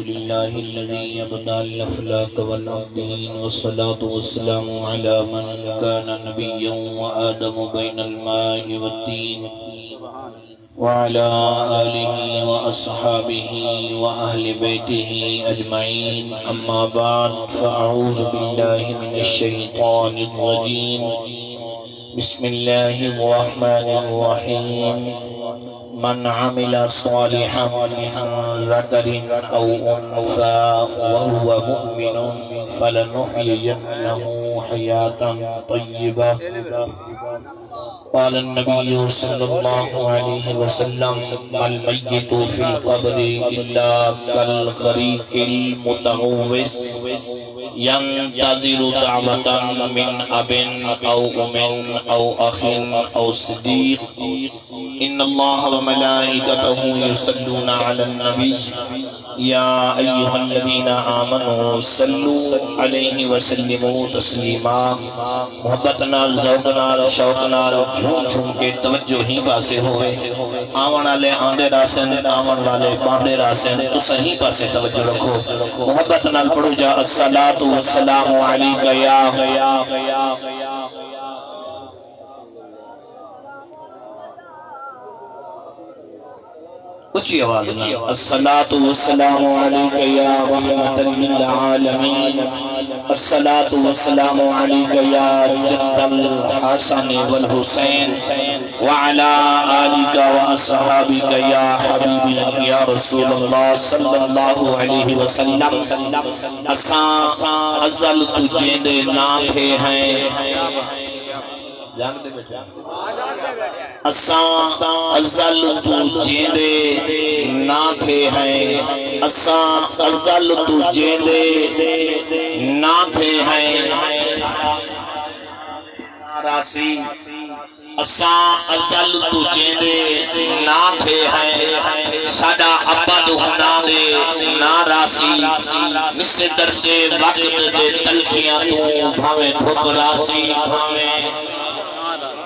لله الذي يبدأ الأفلاك والأرضين والصلاة والسلام على من كان نبيا وآدم بين الماء والدين وعلى آله وأصحابه وأهل بيته أجمعين أما بعد فأعوذ بالله من الشيطان الرجيم بسم الله الرحمن الرحيم من عمل صالحا من ذكر أو أنثى وهو مؤمن فلنحيينه حياة طيبة قال النبي صلى الله عليه وسلم ما الميت في القبر إلا كالغريق المتغوص ينتظر دعوة من أب أو أم أو أخ أو صديق إن الله وملائكته يصلون على النبي يا أيها الذين آمنوا صلوا عليه وسلموا تسلیما محبت نال ذوق نال شوق نال جھوم جھوم کے توجہ ہی پاسے ہوئے آون والے آندے راسن آون والے باندے راسن تو صحیح پاسے توجہ رکھو محبت نال پڑھو جا الصلاۃ والسلام علیک یا اچھی آواز نا الصلاۃ والسلام علیک یا رحمۃ للعالمین الصلاۃ والسلام علیک یا جد الحسن والحسین وعلی آلک واصحابک یا حبیبی یا رسول اللہ صلی اللہ علیہ وسلم اساں ازل تجھے دے نام تھے ہیں جان دے بیٹھے اساں ازل تجھے دے نا تھے ہیں اساں ازل تجھے دے نا تھے ہیں راسی اساں ازل تجھے دے نا تھے ہیں ساڈا عبد ہونا دے نا راسی مس درجے وقت دے تلخیاں تو بھاویں دھوپ راسی بھاویں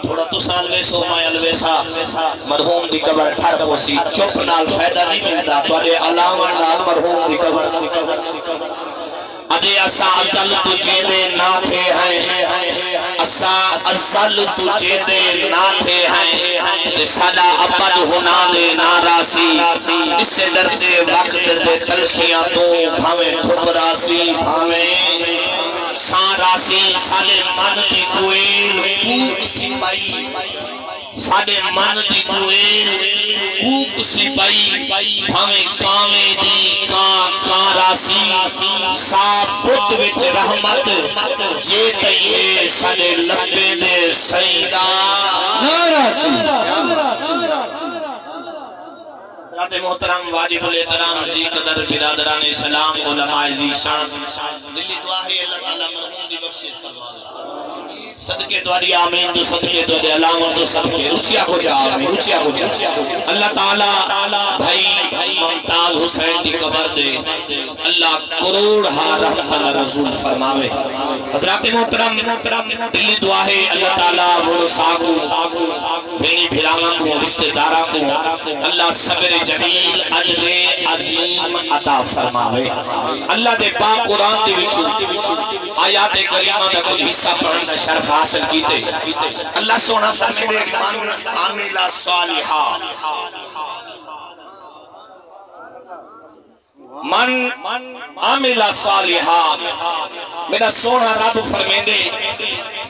تھوڑا تو سال ویسو مائل ویسا مرحوم دی قبر ٹھر پوسی چپ نال فائدہ نہیں ملتا توڑے علاوہ نال مرحوم دی قبر ادھے اسا ازل تجھے دے نا تھے ہیں اسا ازل تجھے دے نا تھے ہیں ساڈا عبد ہونا دے نا راسی اس سے درجے وقت دے تلخیاں تو بھاویں دھوپ راسی بھاویں ساراسی ساڑے من دی کوئل کوک سپائی ساڑے من دی کوئل کوک سپائی ہمیں کامے دی کاراسی سابت وچ رحمت جے تیئے ساڑے لبے دے سیدہ ناراسی حضرات محترم واجب الاحترام ذی قدر برادران اسلام علماء ذی شان دلی دعا ہے اللہ تعالیٰ مرحوم دی بخشش فرمائے صدقے دواری آمین دو صدقے دواری علامت دو صدقے روسیہ کو جا آمین روسیہ کو جا اللہ تعالیٰ بھائی ممتاز حسین دی قبر دے اللہ کروڑ رحمت رسول فرماوے حضرات محترم دلی دعا ہے اللہ تعالیٰ بھولو ساکو بینی بھیراما کو رشتہ دارا کو اللہ صبر جمیل عجر عظیم عطا فرماوے اللہ دے پاک قرآن دے وچو آیات کریمہ دا کل حصہ پڑھنا شرف حاصل کیتے اللہ سونا فرمی دے من عامل صالحا من عامل صالحا میرا سونا رب فرمی دے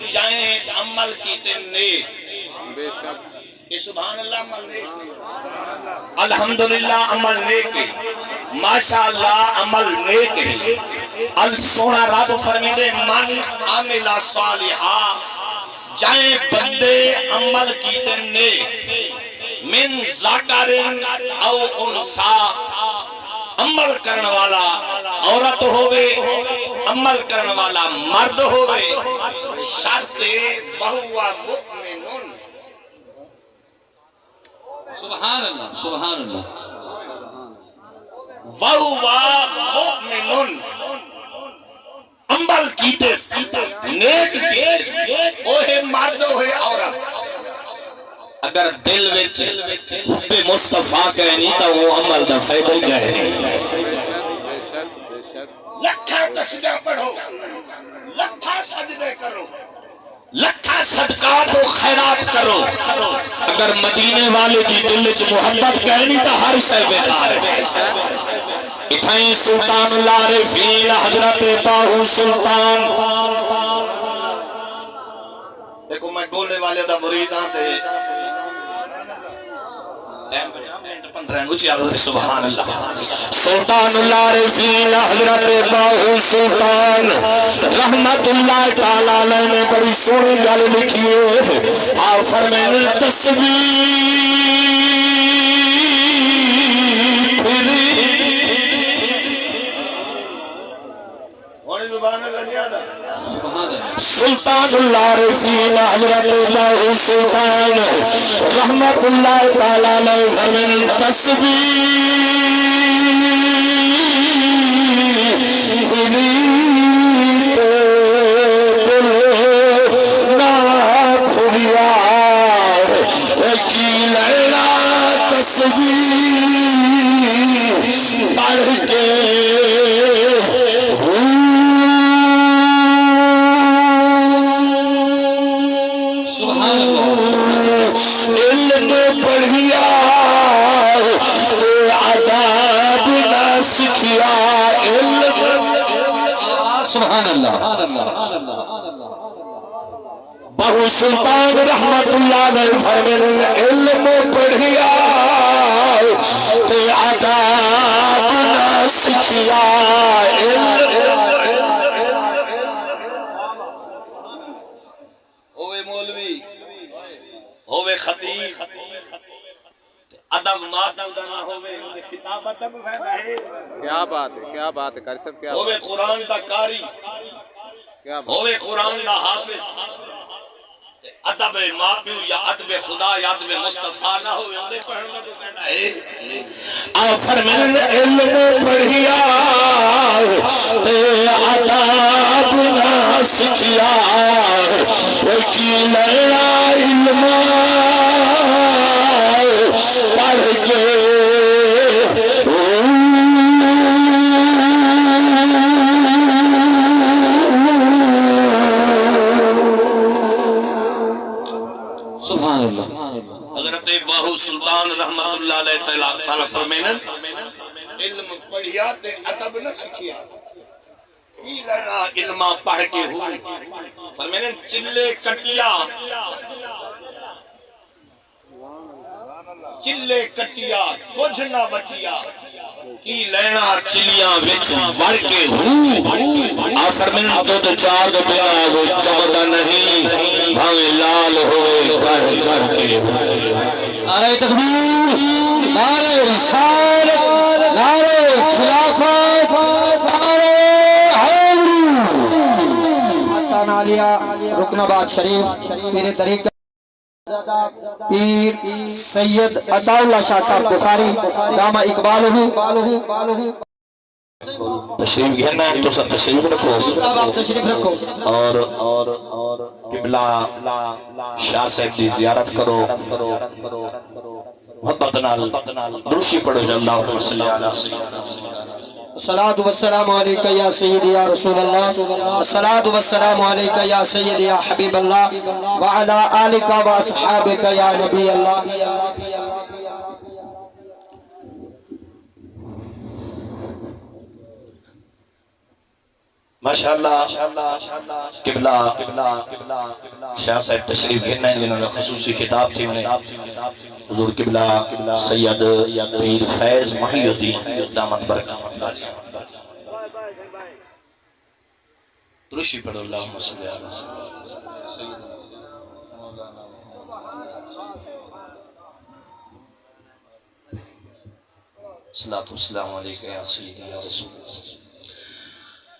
چاہیں عمل کیتے نیک یہ سبحان اللہ عمل نیک الحمدللہ عمل نیک ہے ماشاءاللہ عمل نیک ہے سونا رب فرمی دے من عامل صالحا جائیں بندے عمل کیتے نیک من ذکر او انسا عمل کرنے والا عورت ہوئے عمل کرنے والا مرد ہوئے شرط بہوا مؤمنون سبحان اللہ سبحان اللہ وَهُوَ مُؤْمِنٌ عمل کیتے نیک کیتے اوہے مرد ہوئے عورت اگر دل وچ حب مصطفیٰ کہنی تو وہ عمل دا فائدہ جائے تسبیح پڑھو، لکھا سجدے کرو، لکھا صدقات و خیرات کرو. اگر مدینے والے دی دل وچ محبت کہنی تو ہر شے بیکار ہے. اتھائیں سلطان العارفین حضرت باہو سلطان. دیکھو میں گولے والے دا مرید ہاں تے سبحان اللہ. سلطان العارفین حضرت باہو سلطان رحمت اللہ تعالیٰ علیہ نے بڑی سونی گل لکھی ہے. آپ فرمائیں تصویر سلطان العارفین حضرت باہو سلطان رحمت اللہ تعالیٰ علیہ فرمائیں تصویر پڑھ کے علم پڑھیا آداب نہ سکھیا. سبحان اللہ. باہو سلطان رحمت اللہ علیہ فرمائیں علم پڑھیا آداب نہ سکھیا. ہوئے مولوی ہوئے خطیب ادب مادب دا نہ ہوئے خطاب ادب فائدہ ہے. کیا بات ہے، کیا بات ہے کر سب. کیا ہوئے قرآن دا قاری، ہوئے قرآن دا حافظ، ادب ماں پیو یا ادب خدا یا ادب مصطفیٰ نہ ہوئے اندے پڑھنا تو کہنا ہے. آپ فرمائیں علم پڑھیا ادب نہ سکھیا کی لڑا علم پڑھ کے حضرت باہو سلطان رحمت اللہ علیہ تعالیٰ فرمائیں علم پڑھیا تے ادب نہ سکھیا کی لڑا علم پڑھ کے ہوئی. فرمائیں چلے کٹیا چلے کٹیا کچھ نہ بچیا کی لینا چلیاں وچ وڑ کے ہوں. آپ فرمائیں دودھ چاہ دو بنا وہ چمدا نہیں بھاوے لال ہوئے کر کے. نعرہ تکبیر، نعرہ رسالت، نعرہ خلافت، نعرہ حیدری. آستانہ عالیہ رکن آباد شریف پیر طریقہ پیر سید عطا اللہ شاہ صاحب بخاری دامہ اقبالہ. تشریف گھرنا ہے تو سب تشریف رکھو صاحب آپ تشریف رکھو اور قبلہ شاہ صاحب دی زیارت کرو. محبت نال درشی پڑھو جل اللہ صلی اللہ علیہ وسلم. الصلاة والسلام علیکہ یا سیدی یا رسول اللہ، الصلاة والسلام علیکہ یا سیدی یا حبیب اللہ، وعلا آلکہ و اصحابکہ یا نبی اللہ. ماشاءاللہ قبلہ شاہ صاحب تشریف گھرنا ہے جنہوں نے خصوصی خطاب تھی انہیں حضور قبلہ سید پیر فیض محی الدین دامت برکات درشی پڑھو اللہم صلی اللہ علیہ وسلم. صلاۃ والسلام علیکہ یا سیدی یا رسول اللہ.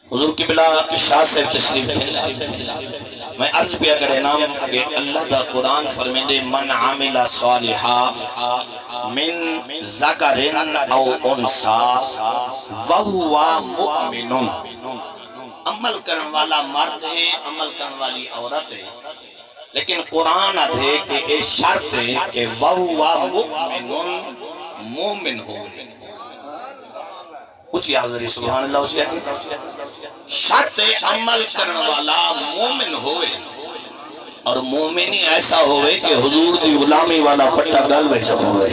حضور قبلہ شاہ سے تشریف میں عرض پیا کرے نام کہ اللہ دا قرآن فرمیندے من عامل صالحا من ذکر او انسا وہوا مؤمن. عمل کرن والا مرد ہے، عمل کرن والی عورت ہے، لیکن قرآن ہے کہ اے شرط ہے کہ وہوا مؤمن مومن ہو. اچھی حاضری سبحان اللہ. شرط عمل کرنے والا مومن ہوئے اور مومنی ایسا ہوئے کہ حضور دی غلامی والا پٹا گل وچ ہوئے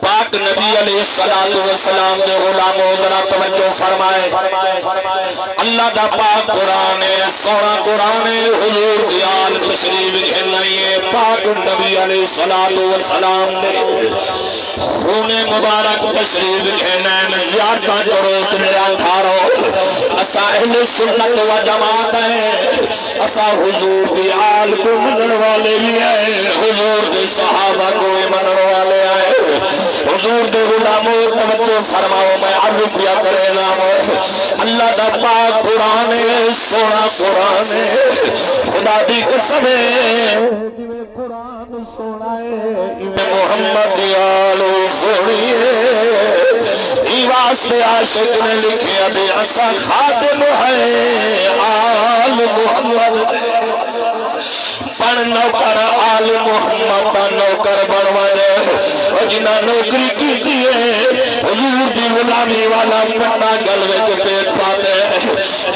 پاک نبی علیہ السلام دے غلاموں ذرا توجہ فرمائے اللہ دا پاک قرآن سونا قرآن حضور دی آل تشریف گھنائیے پاک نبی علیہ السلام دے خون مبارک تشریف گھنائن زیادہ درود نیرانکھارو اسا اہل سنت و جماعت ہیں اسا حضور دی آل کو منن والے بھی ہیں حضور دی صحابہ کو منن والے ہیں حضور دے غلاموں توجہ فرماؤ میں عرض کیا کرے نام اللہ دا پاک قرآن سونا قرآن خدا دی قسم قرآن سونا محمد آلو سوڑیے ای واسطے عاشق نے لکھے ابھی ایسا خادم ہے آل محمد پڑھ نوکر آل محمد کا نوکر بنوانے جنہ نوکری کی دیئے حضور دی غلامی والا پٹا گلوے کے پیٹ پاتے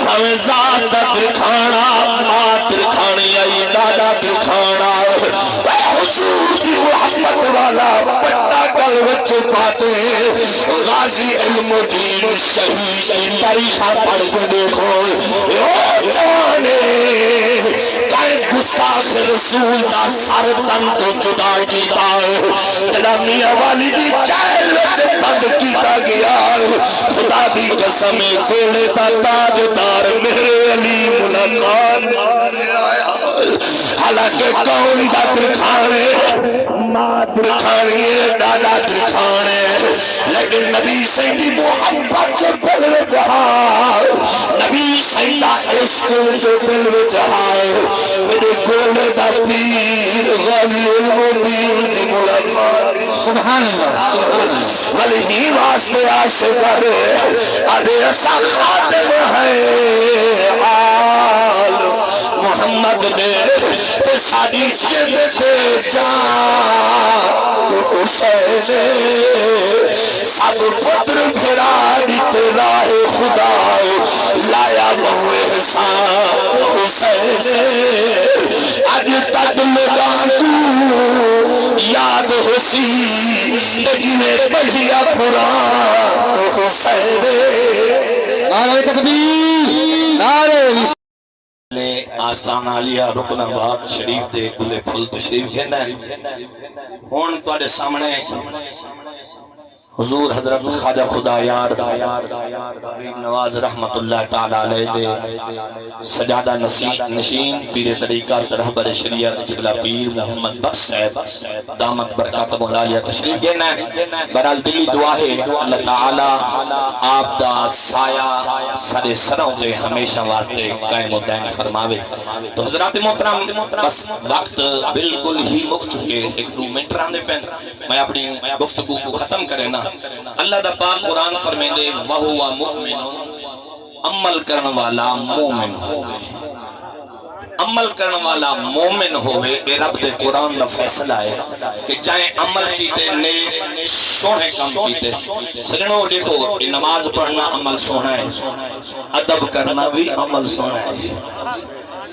ہمیں ذات دکھانا ماں دکھانی آئی دادا دکھانا حضور دی محمد والا پٹا گلوے کے پاتے غازی علم و دین شہید تاریخہ پڑھ کے دیکھو جوانے گستاخ رسول دا سر تن تو جدا کیتا تیرا میاں والی دی جائل وچ بند کیتا گیا خدا دی قسم کھولے دا تاجدار میرے علی ملاقات آیا حالانکہ کون دا درخانے ماں درخانی دادا درخانے لیکن نبی سیدی محمد جو دل میں جہاں نبی سیدہ عشق جو دل میں جہاں میرے گولے دا پیر غازی المدین دی ملاقات سبحان اللہ ولی ہی واسطے عاشق ارے ایسا خاتم ہے آل محمد دے ساری جد دے جان حسین سب پتر پھرا دیتے راہ خدا لایا بہو احسان حسین آج تک لگان تو یاد حسین تجھے پڑھیا قرآن حسین نعرہ تکبیر نعرہ آستان عالیہ رکن آباد شریف دے کلے پھل تشریف گھنڈا ہے ہون تو آدھے سامنے حضور حضرت خواجہ خدا یار نواز رحمت اللہ تعالی علیہ دے سجادہ نشین پیر طریقہ رہبر شریعت قبلہ پیر محمد بخش صاحب دامت برکات مولالیہ تشریف گھنڈا ہے برحال دلی دعا ہے اللہ تعالی آپ دا سایہ سارے سروں دے ہمیشہ واسطے قائم و دائم فرماوے تو حضرات محترم بس وقت بالکل ہی مک چکے ایک دو منٹ راندے پین میں اپنی گفتگو کو ختم کرے نا اللہ دا پاک قرآن فرمائے دے وَهُوَ مُؤْمِنٌ عمل کرن والا مومن ہوئے عمل کرن والا مومن ہوئے اے رب دے قرآن دا فیصلہ ہے کہ چاہے عمل کیتے نیک سونے کام کیتے سجنوں دیکھو نماز پڑھنا عمل سونا ہے ادب کرنا بھی عمل سونا ہے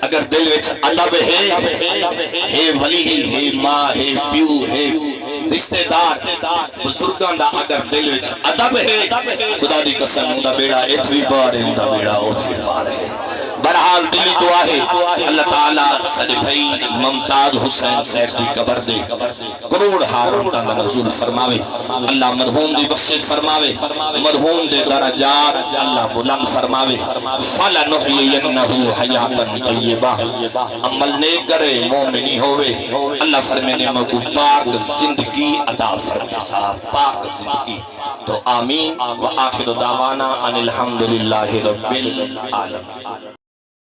اگر دل وچ ادب ہے ولی ہے ماں ہے پیو ہے رشتہ دار بزرگان دا اگر دل وچ ادب ہے خدا دی قسم دا بیڑا اتوی پار ہے دا بیڑا اتوی پار ہے برحال دلی دعا ہے اللہ تعالیٰ صدی بھائی ممتاز حسین صاحب کی قبر دے کروڑ ہاروں کا نزول فرماوے اللہ مرحوم دی بخشش فرماوے مرحوم دے درجات اللہ بلند فرماوے فَلَنُحْيِيَنَّهُ حَيَاتًا طَيِّبَةً عمل نیک کرے مومنی ہوئے اللہ فرمینے مگو پاک زندگی عطا فرمے صاحب پاک زندگی تو آمین وآخر دعوانا ان الحمدللہ رب العالمین